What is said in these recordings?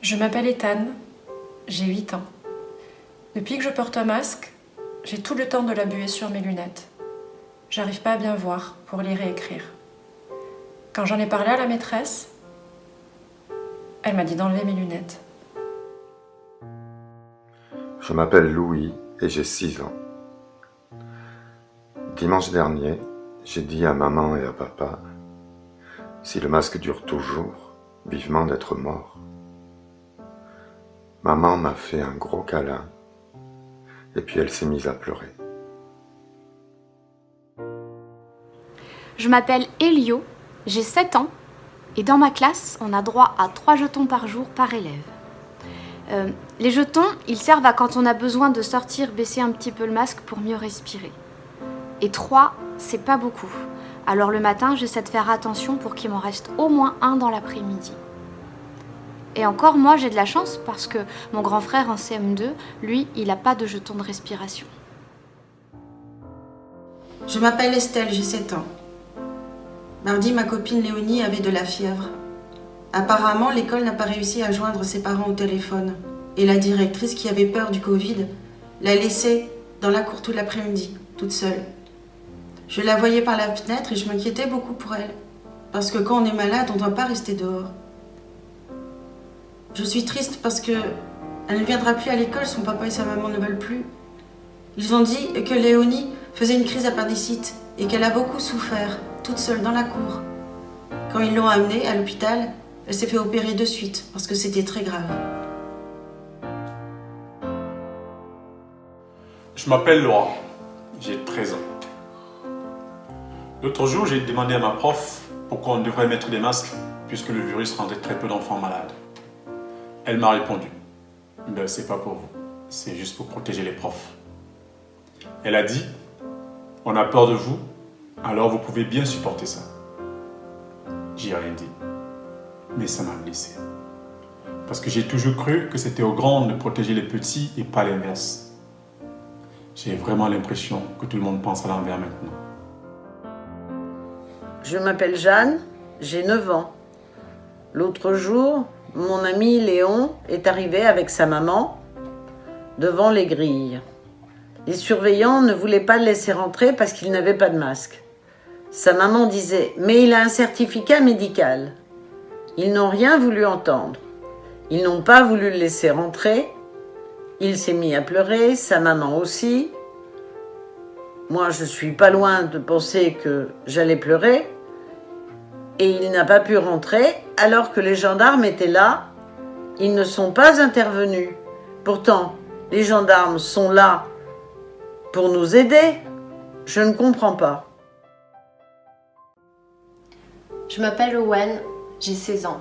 Je m'appelle Ethan, j'ai 8 ans. Depuis que je porte un masque, j'ai tout le temps de la buée sur mes lunettes. J'arrive pas à bien voir pour lire et écrire. Quand j'en ai parlé à la maîtresse, elle m'a dit d'enlever mes lunettes. Je m'appelle Louis et j'ai 6 ans. Dimanche dernier, j'ai dit à maman et à papa, si le masque dure toujours, vivement d'être mort. Maman m'a fait un gros câlin et puis elle s'est mise à pleurer. Je m'appelle Elio, j'ai 7 ans et dans ma classe, on a droit à 3 jetons par jour par élève. Les jetons, ils servent à quand on a besoin de sortir, baisser un petit peu le masque pour mieux respirer. Et 3, c'est pas beaucoup. Alors le matin, j'essaie de faire attention pour qu'il m'en reste au moins un dans l'après-midi. Et encore, moi, j'ai de la chance parce que mon grand frère en CM2, lui, il n'a pas de jeton de respiration. Je m'appelle Estelle, j'ai 7 ans. Mardi, ma copine Léonie avait de la fièvre. Apparemment, l'école n'a pas réussi à joindre ses parents au téléphone. Et la directrice, qui avait peur du Covid, l'a laissée dans la cour tout l'après-midi, toute seule. Je la voyais par la fenêtre et je m'inquiétais beaucoup pour elle. Parce que quand on est malade, on ne doit pas rester dehors. Je suis triste parce que elle ne viendra plus à l'école, son papa et sa maman ne veulent plus. Ils ont dit que Léonie faisait une crise d'appendicite et qu'elle a beaucoup souffert, toute seule dans la cour. Quand ils l'ont amenée à l'hôpital, elle s'est fait opérer de suite parce que c'était très grave. Je m'appelle Laura, j'ai 13 ans. L'autre jour, j'ai demandé à ma prof pourquoi on devrait mettre des masques puisque le virus rendait très peu d'enfants malades. Elle m'a répondu, ben, c'est pas pour vous, c'est juste pour protéger les profs. Elle a dit, on a peur de vous, alors vous pouvez bien supporter ça. J'ai rien dit, mais ça m'a blessé. Parce que j'ai toujours cru que c'était aux grands de protéger les petits et pas l'inverse. J'ai vraiment l'impression que tout le monde pense à l'envers maintenant. Je m'appelle Jeanne, j'ai 9 ans. L'autre jour, mon ami Léon est arrivé avec sa maman devant les grilles. Les surveillants ne voulaient pas le laisser rentrer parce qu'il n'avait pas de masque. Sa maman disait « Mais il a un certificat médical ». Ils n'ont rien voulu entendre. Ils n'ont pas voulu le laisser rentrer. Il s'est mis à pleurer, sa maman aussi. Moi, je suis pas loin de penser que j'allais pleurer. Et il n'a pas pu rentrer alors que les gendarmes étaient là. Ils ne sont pas intervenus. Pourtant, les gendarmes sont là pour nous aider. Je ne comprends pas. Je m'appelle Owen, j'ai 16 ans.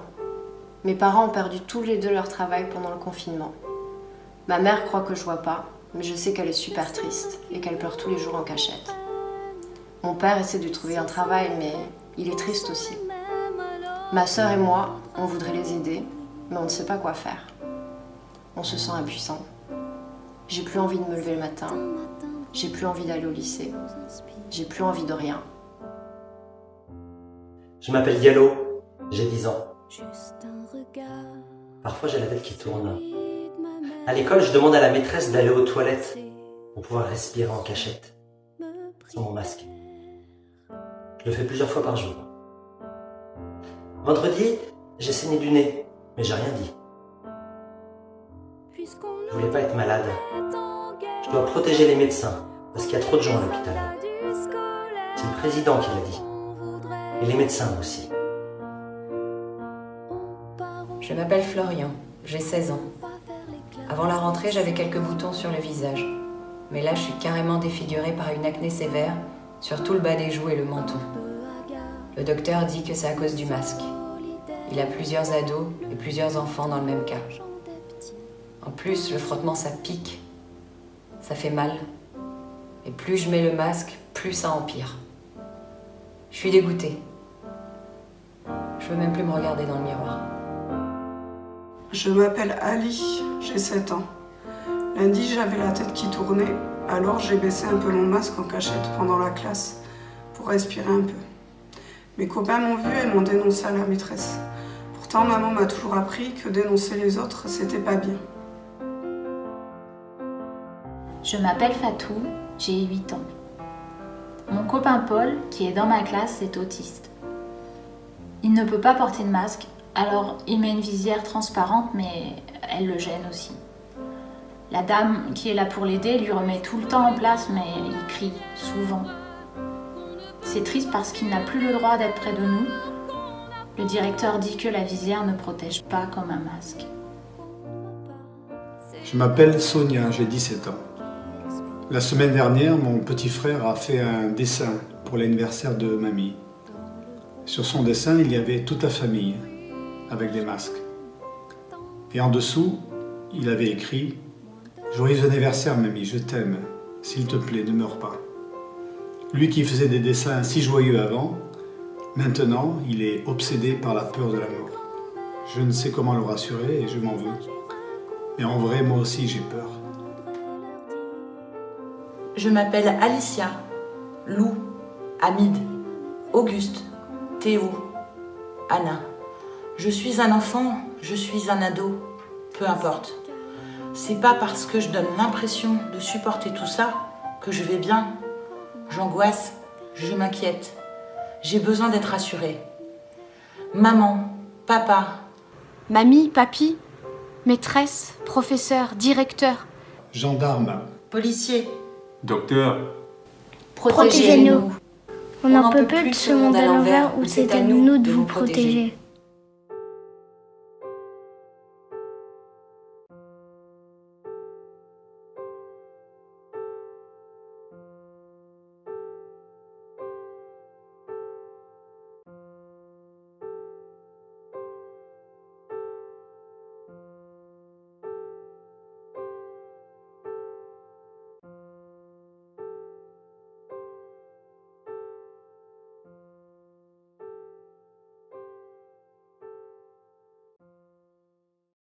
Mes parents ont perdu tous les deux leur travail pendant le confinement. Ma mère croit que je vois pas, mais je sais qu'elle est super triste et qu'elle pleure tous les jours en cachette. Mon père essaie de lui trouver un travail, mais il est triste aussi. Ma sœur et moi, on voudrait les aider, mais on ne sait pas quoi faire. On se sent impuissant. J'ai plus envie de me lever le matin. J'ai plus envie d'aller au lycée. J'ai plus envie de rien. Je m'appelle Diallo, j'ai 10 ans. Parfois j'ai la tête qui tourne. À l'école, je demande à la maîtresse d'aller aux toilettes pour pouvoir respirer en cachette, sans mon masque. Je le fais plusieurs fois par jour. Vendredi, j'ai saigné du nez, mais j'ai rien dit. Je voulais pas être malade. Je dois protéger les médecins, parce qu'il y a trop de gens à l'hôpital. C'est le président qui l'a dit. Et les médecins aussi. Je m'appelle Florian, j'ai 16 ans. Avant la rentrée, j'avais quelques boutons sur le visage. Mais là, je suis carrément défigurée par une acné sévère sur tout le bas des joues et le menton. Le docteur dit que c'est à cause du masque. Il a plusieurs ados et plusieurs enfants dans le même cas. En plus, le frottement, ça pique. Ça fait mal. Et plus je mets le masque, plus ça empire. Je suis dégoûtée. Je veux même plus me regarder dans le miroir. Je m'appelle Ali, j'ai 7 ans. Lundi, j'avais la tête qui tournait, alors j'ai baissé un peu mon masque en cachette pendant la classe pour respirer un peu. Mes copains m'ont vu et m'ont dénoncé à la maîtresse. Pourtant, maman m'a toujours appris que dénoncer les autres, c'était pas bien. Je m'appelle Fatou, j'ai 8 ans. Mon copain Paul, qui est dans ma classe, est autiste. Il ne peut pas porter de masque, alors il met une visière transparente, mais elle le gêne aussi. La dame qui est là pour l'aider lui remet tout le temps en place, mais il crie souvent. C'est triste parce qu'il n'a plus le droit d'être près de nous. Le directeur dit que la visière ne protège pas comme un masque. Je m'appelle Sonia, j'ai 17 ans. La semaine dernière, mon petit frère a fait un dessin pour l'anniversaire de mamie. Sur son dessin, il y avait toute la famille, avec des masques. Et en dessous, il avait écrit « Joyeux anniversaire, mamie, je t'aime. S'il te plaît, ne meurs pas. » Lui qui faisait des dessins si joyeux avant, maintenant, il est obsédé par la peur de la mort. Je ne sais comment le rassurer et je m'en veux. Mais en vrai, moi aussi, j'ai peur. Je m'appelle Alicia, Lou, Hamid, Auguste, Théo, Anna. Je suis un enfant, je suis un ado, peu importe. C'est pas parce que je donne l'impression de supporter tout ça que je vais bien. J'angoisse, je m'inquiète. J'ai besoin d'être rassurée. Maman, papa. Mamie, papy, maîtresse, professeur, directeur. Gendarme. Policier. Docteur, Protégez-nous. On n'en peut plus de ce monde à l'envers où c'est à nous de vous protéger.